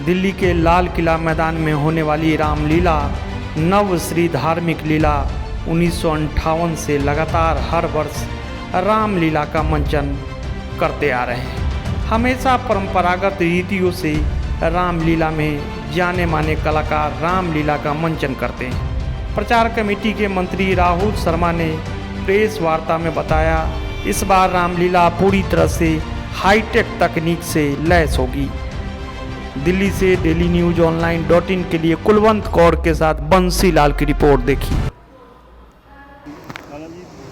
दिल्ली के लाल किला मैदान में होने वाली रामलीला नव श्री धार्मिक लीला 1958 से लगातार हर वर्ष रामलीला का मंचन करते आ रहे हैं। हमेशा परंपरागत रीतियों से रामलीला में जाने माने कलाकार रामलीला का मंचन करते हैं। प्रचार कमेटी के मंत्री राहुल शर्मा ने प्रेस वार्ता में बताया, इस बार रामलीला पूरी तरह से हाईटेक तकनीक से लैस होगी। दिल्ली से डेली न्यूज ऑनलाइन .in के लिए कुलवंत कौर के साथ बंसी लाल की रिपोर्ट देखी।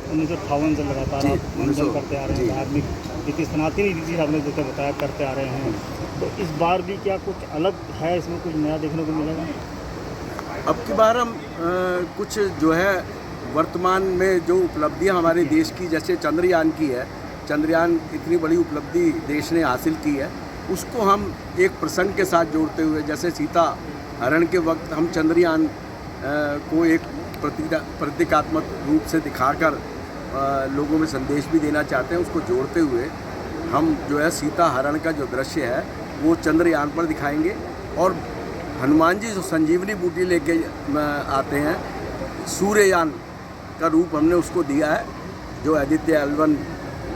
1958 से लगातार मंचन करते आ रहे हैं, धार्मिक रीति सनातनी रीति आपने जैसे बताया करते आ रहे हैं, तो इस बार भी क्या कुछ अलग है, इसमें कुछ नया देखने को मिलेगा? अब की बार हम कुछ जो है वर्तमान में जो उपलब्धियां हमारे देश की, जैसे चंद्रयान की है, चंद्रयान इतनी बड़ी उपलब्धि देश ने हासिल की है, उसको हम एक प्रसंग के साथ जोड़ते हुए, जैसे सीता हरण के वक्त हम चंद्रयान को एक प्रतीकात्मक रूप से दिखाकर लोगों में संदेश भी देना चाहते हैं, उसको जोड़ते हुए हम जो है सीता हरण का जो दृश्य है वो चंद्रयान पर दिखाएंगे। और हनुमान जी जो संजीवनी बूटी लेके आते हैं, सूर्ययान का रूप हमने उसको दिया है, जो आदित्य L1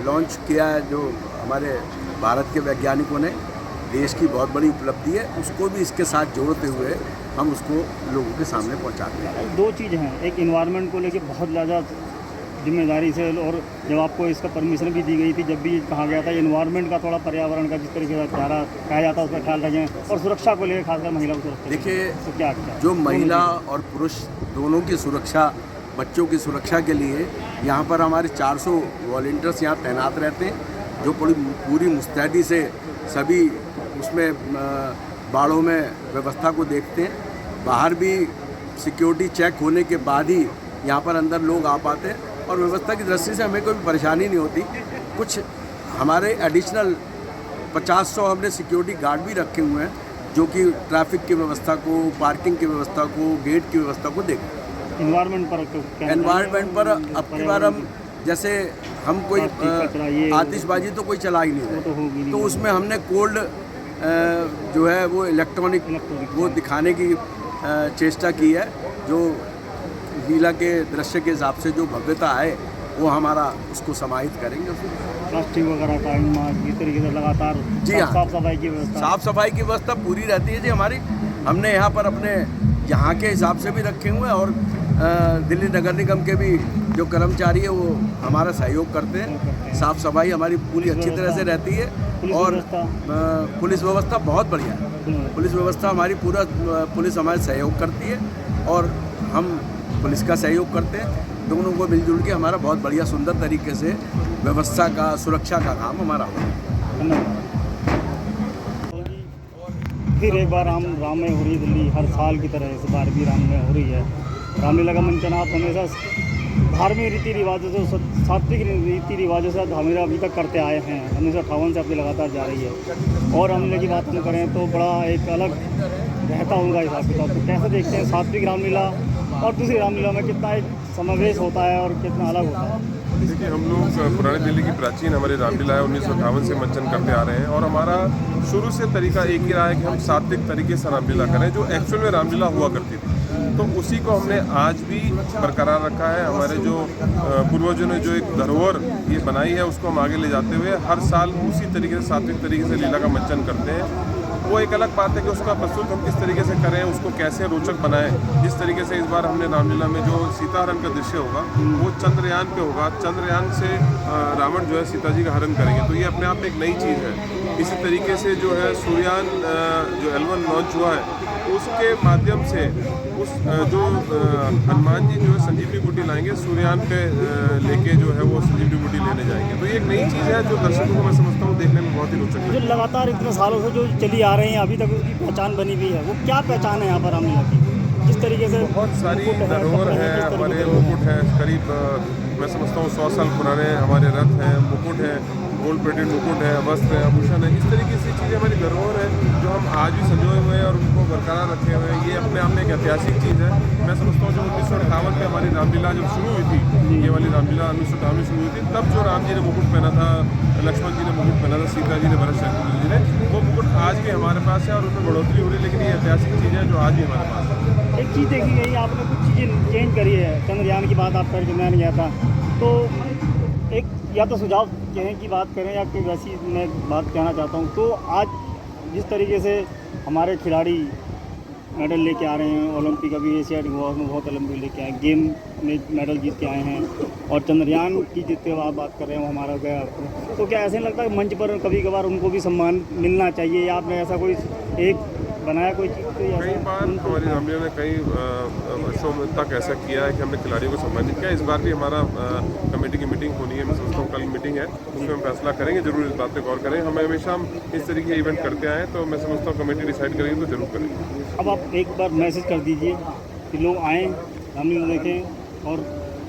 लॉन्च किया है, जो हमारे भारत के वैज्ञानिकों ने, देश की बहुत बड़ी उपलब्धि है, उसको भी इसके साथ जोड़ते हुए हम उसको लोगों के सामने पहुंचाते हैं। दो चीज़ हैं, एक इन्वायरमेंट को लेके बहुत ज़्यादा जिम्मेदारी से, और जब आपको इसका परमिशन भी दी गई थी, जब भी कहा गया था इन्वायरमेंट का, थोड़ा पर्यावरण का जिस तरीके से कहा जाता है उसका ख्याल रखें, और सुरक्षा को लेकर खासकर महिला को सुरक्षा। देखिए, तो क्या जो महिला और पुरुष दोनों की सुरक्षा, बच्चों की सुरक्षा के लिए यहाँ पर हमारे 400 वॉलंटियर्स यहाँ तैनात रहते हैं, जो पूरी मुस्तैदी से सभी उसमें बाड़ों में व्यवस्था को देखते हैं। बाहर भी सिक्योरिटी चेक होने के बाद ही यहाँ पर अंदर लोग आ पाते हैं, और व्यवस्था की दृष्टि से हमें कोई परेशानी नहीं होती। कुछ हमारे एडिशनल 50-100 हमने सिक्योरिटी गार्ड भी रखे हुए हैं, जो कि ट्रैफिक की व्यवस्था को, पार्किंग की व्यवस्था को, गेट की व्यवस्था को देखते हैं। एनवायरनमेंट पर अब की बार हम, जैसे हम कोई आतिशबाजी तो कोई चला ही नहीं रहे, तो उसमें हमने कोल्ड जो है वो इलेक्ट्रॉनिक वो दिखाने की चेष्टा की है, जो लीला के दृश्य के हिसाब से जो भव्यता है वो हमारा उसको समाहित करेंगे। प्लास्टिक वगैरह का इस तरीके से लगातार जी हाँ, साफ सफाई की व्यवस्था, साफ सफाई की व्यवस्था पूरी रहती है जी हमारी। हमने यहाँ पर अपने यहाँ के हिसाब से भी रखे हुए हैं, और दिल्ली नगर निगम के भी जो कर्मचारी है वो हमारा सहयोग करते हैं। साफ सफाई हमारी पूरी अच्छी तरह से रहती है, और पुलिस व्यवस्था बहुत बढ़िया है। पुलिस व्यवस्था हमारी पुलिस हमारे सहयोग करती है, और हम पुलिस का सहयोग करते हैं। दोनों को मिलजुल के हमारा बहुत बढ़िया सुंदर तरीके से व्यवस्था का, सुरक्षा का काम हमारा होता है। फिर एक बार राममय हो रही है दिल्ली, हर साल की तरह इस बार भी राममय हो रही है। रामलीला का मंचन आप हमेशा धार्मिक रीति रिवाजों से, सात्विक रीति रिवाजों से रामलीला अभी तक करते आए हैं। 1958 से अपनी लगातार जा रही है, और रामलीला की बात हम करें तो बड़ा एक अलग रहता होगा हिसाब किताब। तो कैसे देखते हैं सात्विक रामलीला और दूसरी रामलीला में कितना एक समावेश होता है और कितना अलग होता है? देखिए, हम लोग पुरानी दिल्ली की प्राचीन हमारी रामलीला है 1958 से मंचन करते आ रहे हैं, और हमारा शुरू से तरीका एक ही रहा है कि हम सात्विक तरीके से रामलीला करें, जो एक्चुअल में रामलीला हुआ करती थी। तो उसी को हमने आज भी बरकरार रखा है। हमारे जो पूर्वजों ने जो एक धरोहर ये बनाई है, उसको हम आगे ले जाते हुए हर साल उसी तरीके से, सात्विक तरीके से लीला का मंचन करते हैं। वो एक अलग बात है कि उसका प्रस्तुत हम किस तरीके से करें, उसको कैसे रोचक बनाएं। जिस तरीके से इस बार हमने रामलीला में जो सीताहरण का दृश्य होगा वो चंद्रयान पे होगा, चंद्रयान से रावण जो है सीता जी का हरण करेंगे, तो ये अपने आप में एक नई चीज़ है। इसी तरीके से जो है सूर्ययान जो L1 लॉन्च हुआ है, उसके माध्यम से उस जो हनुमान जी जो है संजीवनी बूटी लाएंगे, सूर्ययान पे लेके जो है वो संजीवनी बूटी लेने जाएंगे। तो ये एक नई चीज़ है जो दर्शकों को मैं समझता हूँ देखने में बहुत ही रोचक है। जो लगातार इतने सालों से जो चली आ रही है, अभी तक उसकी पहचान बनी हुई है, वो क्या पहचान है यहाँ पर रामलीला की? जिस तरीके से बहुत सारी धरोहर है, हमारे मुकुट है, करीब मैं समझता हूँ 100 साल पुराने हमारे रथ हैं, मुकुट हैं, गोल्ड प्लेटेड मुकुट है, वस्त्र है, आभूषण है, इस तरीके से चीज़ें हमारी धरोहर है जो हम आज भी संजोए हुए हैं और उनको बरकरार रखे हुए हैं। ये अपने आप में एक ऐतिहासिक चीज़ है। मैं समझता हूँ जब 1958 में हमारी रामलीला जब शुरू हुई थी, ये वाली रामलीला 1958 में शुरू हुई थी, तब जो राम जी ने मुकुट पहना था, लक्ष्मण जी ने मुकुट पहना था, सीता जी ने, भरत शत्रुघ्न जी ने, वो मुकुट आज भी हमारे पास है और उनमें बढ़ोतरी हो रही है। लेकिन ये ऐतिहासिक चीज़ है जो आज भी हमारे पास है। एक चीज़ देखी गई, आपने कुछ चीज़ें चेंज करी है। चंद्रयान की बात आप कर, चंद्रयान गया था, तो एक या तो सुझाव कहें की बात करें या कोई वैसी मैं बात कहना चाहता हूँ। तो आज जिस तरीके से हमारे खिलाड़ी मेडल लेके आ रहे हैं, ओलंपिक अभी एशियाड हुआ उसमें बहुत ओलंपिक लेके आए, गेम में मेडल जीत के आए हैं, और चंद्रयान की जितने आप बात कर रहे हैं वो हमारा गया, तो क्या ऐसे नहीं लगता कि मंच पर कभी कभार उनको भी सम्मान मिलना चाहिए, या आपने ऐसा कोई एक बनाया कोई चीज़? कई बार हमारी रामलीला ने कई वर्षों तक ऐसा किया है कि हमने खिलाड़ियों को सम्मानित किया। इस बार भी हमारा कमेटी की मीटिंग होनी है, मैं सोचता हूँ कल मीटिंग है, उसमें हम फैसला करेंगे, जरूर इस बात पे गौर करेंगे। हम हमेशा इस तरीके के इवेंट करते आए, तो मैं समझता हूँ कमेटी डिसाइड करेगी तो जरूर करेंगे। अब आप एक बार मैसेज कर दीजिए कि लोग आएँ, रामलीला देखें और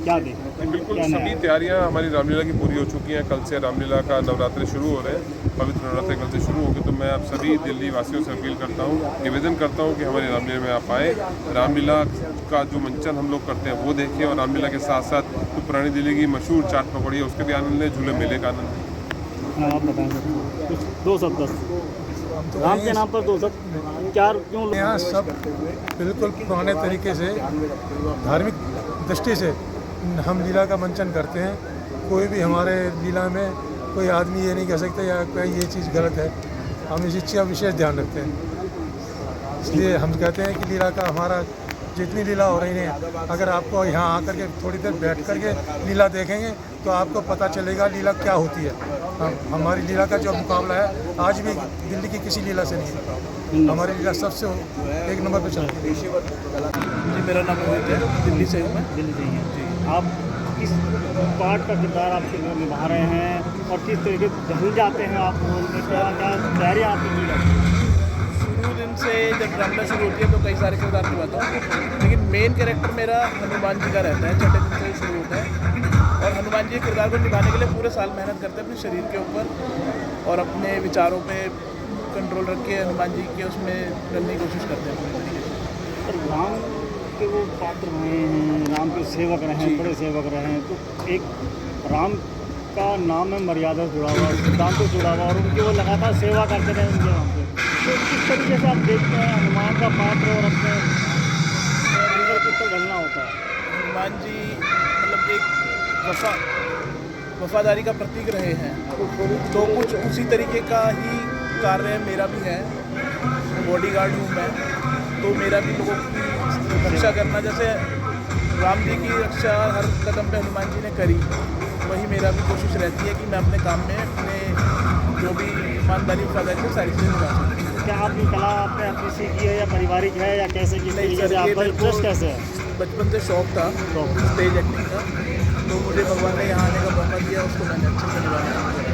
क्या देखें। बिल्कुल, सभी तैयारियां हमारी रामलीला की पूरी हो चुकी हैं। कल से रामलीला का नवरात्रि शुरू हो रहे हैं, पवित्र नवरात्रि कल से शुरू होगी। तो मैं आप सभी दिल्ली वासियों से अपील करता हूँ, निवेदन करता हूँ कि हमारी रामलीला में आप आएँ, रामलीला का जो मंचन हम लोग करते हैं वो देखें, और रामलीला के साथ साथ तो पुरानी दिल्ली की मशहूर चाट पकौड़ी है उसके भी आनंद लें, झूले मेले का आनंद लें। हाँ, आप बताएँ दो शब्द, राम के नाम पर दो शब्द, क्या क्यों यहाँ सब बिल्कुल पुराने तरीके से धार्मिक दृष्टि से हम लीला का मंचन करते हैं। कोई भी हमारे लीला में कोई आदमी ये नहीं कह सकता या कोई ये चीज़ गलत है, हम इस चीज़ का विशेष ध्यान रखते हैं। इसलिए हम कहते हैं कि लीला का हमारा जितनी लीला हो रही है, अगर आपको यहाँ आकर के थोड़ी देर बैठ कर के लीला देखेंगे तो आपको पता चलेगा लीला क्या होती है। हमारी लीला का जो मुकाबला है आज भी दिल्ली की किसी लीला से नहीं है, हमारी लीला सबसे एक नंबर पर चलती है। जी, मेरा नाम मोहित है, दिल्ली से हूँ मैं। दिल्ली से ही हैं जी। आप किस पार्ट का किरदार आप निभा रहे हैं और किस तरीके से ढल जाते हैं आप रोल में, क्या क्या तैयारी आपकी की जाती है? शुरू दिन से जब रामलीला शुरू होती है तो कई सारे किरदार निभाता हूँ, लेकिन मेन कैरेक्टर मेरा हनुमान जी का रहता है। छठे दिन से ही शुरू होता है, और हनुमान जी के किरदार को निभाने के लिए पूरे साल मेहनत करते हैं अपने शरीर के ऊपर, और अपने विचारों पे कंट्रोल रख के हनुमान जी के उसमें करने की कोशिश करते हैं पूरी तरीके से। और राम के वो पात्र रहे हैं, राम के सेवक रहे हैं, बड़े सेवक रहे हैं, तो एक राम का नाम है मर्यादा से जुड़ा हुआ, सिद्धांत से जुड़ा हुआ, और उनकी वो लगातार सेवा करते रहे उनके नाम पे। तो किस तरीके से आप देखते हैं हनुमान का पात्र और अपने अंदर कितना ढलना होता है? हनुमान जी मतलब एक वफादारी का प्रतीक रहे हैं, तो कुछ उसी तरीके का ही कार्य मेरा भी है। बॉडीगार्ड हूँ मैं, तो मेरा भी लोगों की रक्षा करना, जैसे राम जी की रक्षा हर कदम पे हनुमान जी ने करी, वही मेरा भी कोशिश रहती है कि मैं अपने काम में अपने जो भी ईमानदारी वफादारी से सारी चीज़ें निभा सकूँ। क्या आपकी कला आपने अपनी सीखी है या पारिवारिक है या कैसे की तरीके से आपका इंटरेस्ट कैसे है? बचपन से शौक था स्टेज एक्टिंग का, तो मुझे भगवान ने यहाँ आने का मौका दिया, उसको मैंने अच्छे से निभाया।